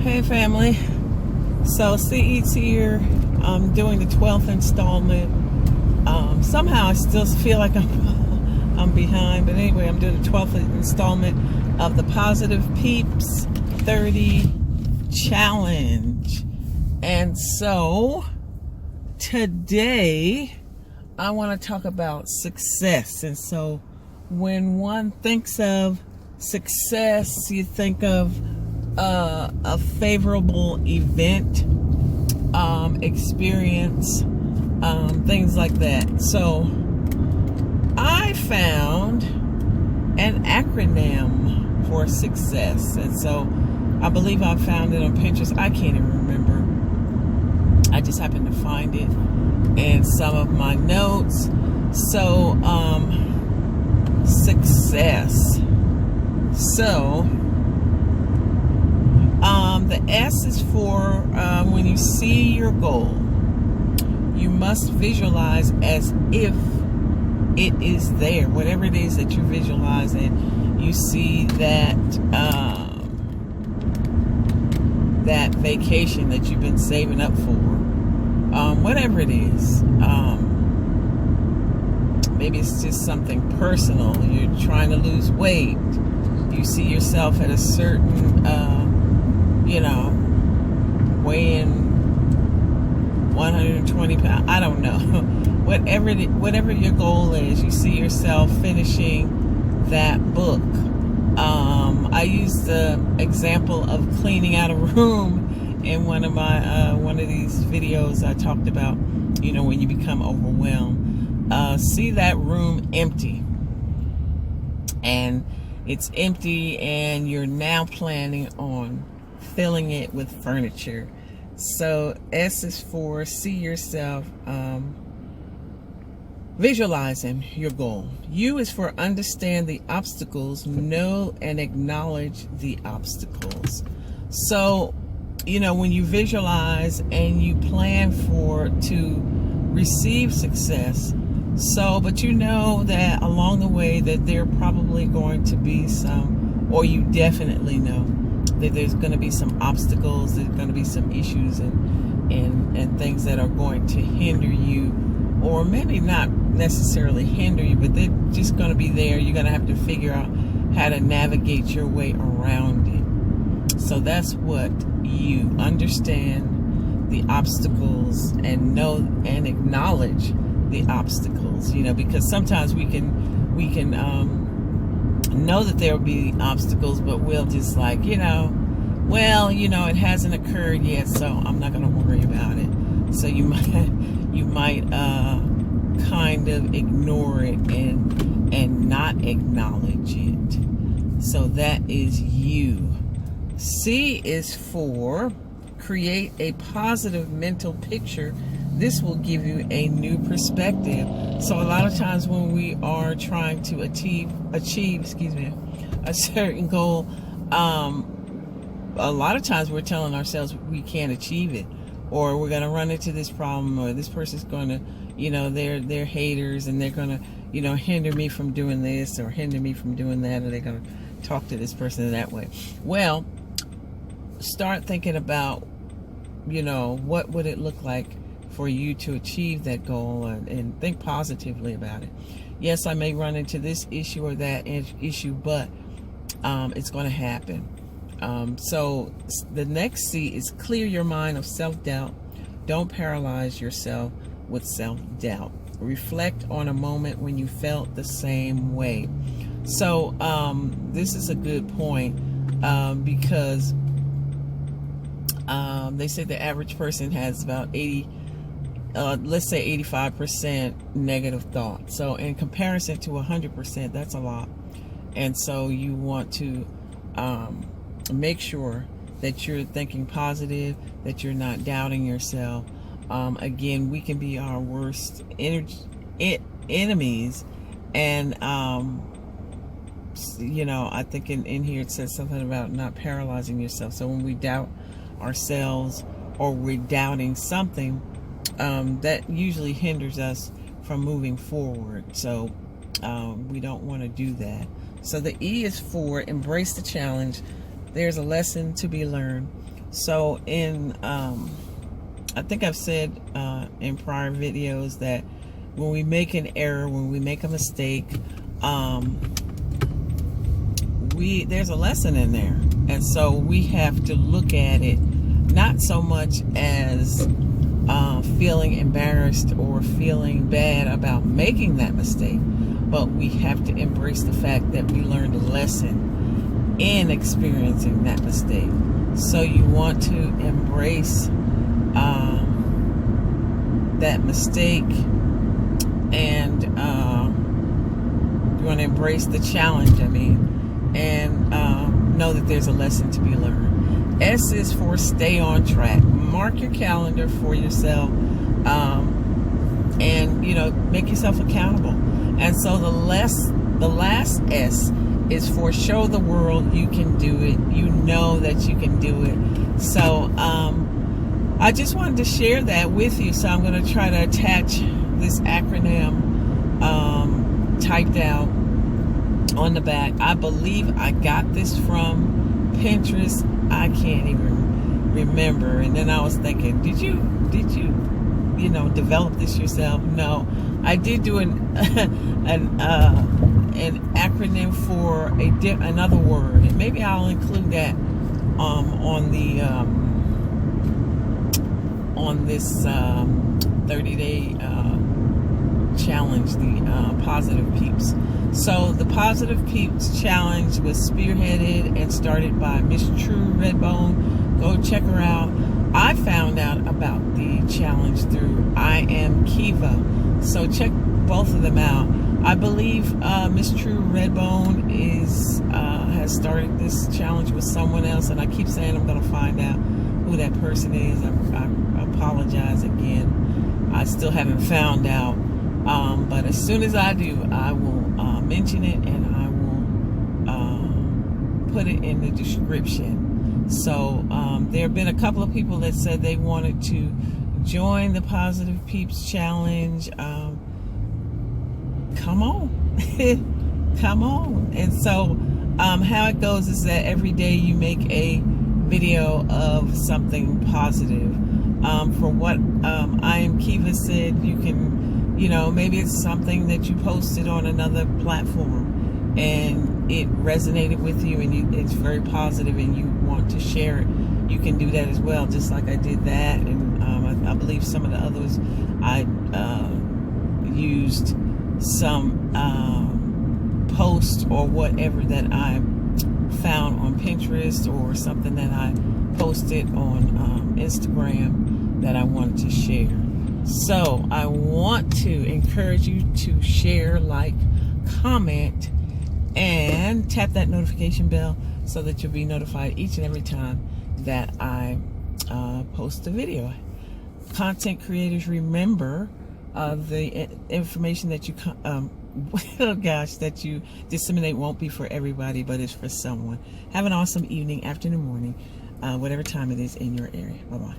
Hey family, so CE's here. I'm doing the 12th installment. Somehow I still feel like I'm behind, but anyway, I'm doing the 12th installment of the Positive Peeps 30 Challenge. And so today I want to talk about success. And so when one thinks of success, you think of a favorable event, experience, things like that. So I found an acronym for success, and so I believe I found it on Pinterest. I can't even remember. I just happened to find it in some of my notes. So success. So the S is for when you see your goal, you must visualize as if it is there. Whatever it is that you visualize, and you see that that vacation that you've been saving up for, whatever it is. Maybe it's just something personal. You're trying to lose weight. You see yourself at a certain weighing 120 pounds. I don't know. Whatever your goal is, you see yourself finishing that book. I used the example of cleaning out a room in one of these videos. I talked about, when you become overwhelmed. See that room empty. And it's empty, and you're now planning on filling it with furniture. So S is for see yourself visualizing your goal. U is for understand the obstacles, know and acknowledge the obstacles. So, when you visualize and you plan to receive success, but you know that along the way that there are probably going to be some, or you definitely know that there's going to be some obstacles, there's going to be some issues and things that are going to hinder you, or maybe not necessarily hinder you, but they're just going to be there. You're going to have to figure out how to navigate your way around it. So that's what you understand the obstacles and know and acknowledge the obstacles, because sometimes we can know that there will be obstacles, but we'll just it hasn't occurred yet, so I'm not going to worry about it. So you might kind of ignore it and not acknowledge it. So that is you. C is for create a positive mental picture. This will give you a new perspective. So a lot of times when we are trying to achieve a certain goal, a lot of times we're telling ourselves we can't achieve it, or we're going to run into this problem, or this person's going to, they're haters, and they're going to, hinder me from doing this or hinder me from doing that, or they're going to talk to this person that way. Well, start thinking about, what would it look like for you to achieve that goal, and think positively about it. Yes, I may run into this issue or that issue, but it's going to happen. So the next C is clear your mind of self-doubt. Don't paralyze yourself with self-doubt. Reflect on a moment when you felt the same way. So this is a good point, because they say the average person has about 85% negative thoughts. So in comparison to 100%, that's a lot. And so you want to make sure that you're thinking positive, that you're not doubting yourself. Again, we can be our worst enemies. And I think in here it says something about not paralyzing yourself. So when we doubt ourselves, or we're doubting something, that usually hinders us from moving forward. So we don't want to do that. So the E is for embrace the challenge. There's a lesson to be learned. So I think I've said in prior videos that when we make an error, when we make a mistake, there's a lesson in there. And so we have to look at it not so much as feeling embarrassed or feeling bad about making that mistake, but we have to embrace the fact that we learned a lesson in experiencing that mistake. So you want to embrace that mistake, and you want to embrace the challenge, and know that there's a lesson to be learned. S is for stay on track. Mark your calendar for yourself, and make yourself accountable. And so the last S is for show the world you can do it. You know that you can do it. So I just wanted to share that with you. So I'm going to try to attach this acronym typed out on the back. I believe I got this from Pinterest. I can't even remember. And then I was thinking, did you develop this yourself? No, I did do an acronym for another word, and maybe I'll include that on this 30-day challenge, the Positive Peeps. So the Positive Peeps challenge was spearheaded and started by Miss True Redbone. Go check her out. I found out about the challenge through I Am Kiva. So check both of them out. I believe Miss True Redbone has started this challenge with someone else, and I keep saying I'm going to find out who that person is. I apologize again. I still haven't found out, but as soon as I do, I will mention it, and I will put it in the description. So there have been a couple of people that said they wanted to join the Positive Peeps challenge. Come on. Come on. And so how it goes is that every day you make a video of something positive. For what I Am Kiva said, you can, maybe it's something that you posted on another platform and it resonated with you, and it's very positive and you want to share it. You can do that as well, just like I did that. And I believe some of the others I used some post or whatever that I found on Pinterest, or something that I posted on Instagram that I wanted to share. So I want to encourage you to share, like, comment, and tap that notification bell so that you'll be notified each and every time that I post a video. Content creators, remember the information that you that you disseminate won't be for everybody, but it's for someone. Have an awesome evening, afternoon, morning, whatever time it is in your area. Bye-bye.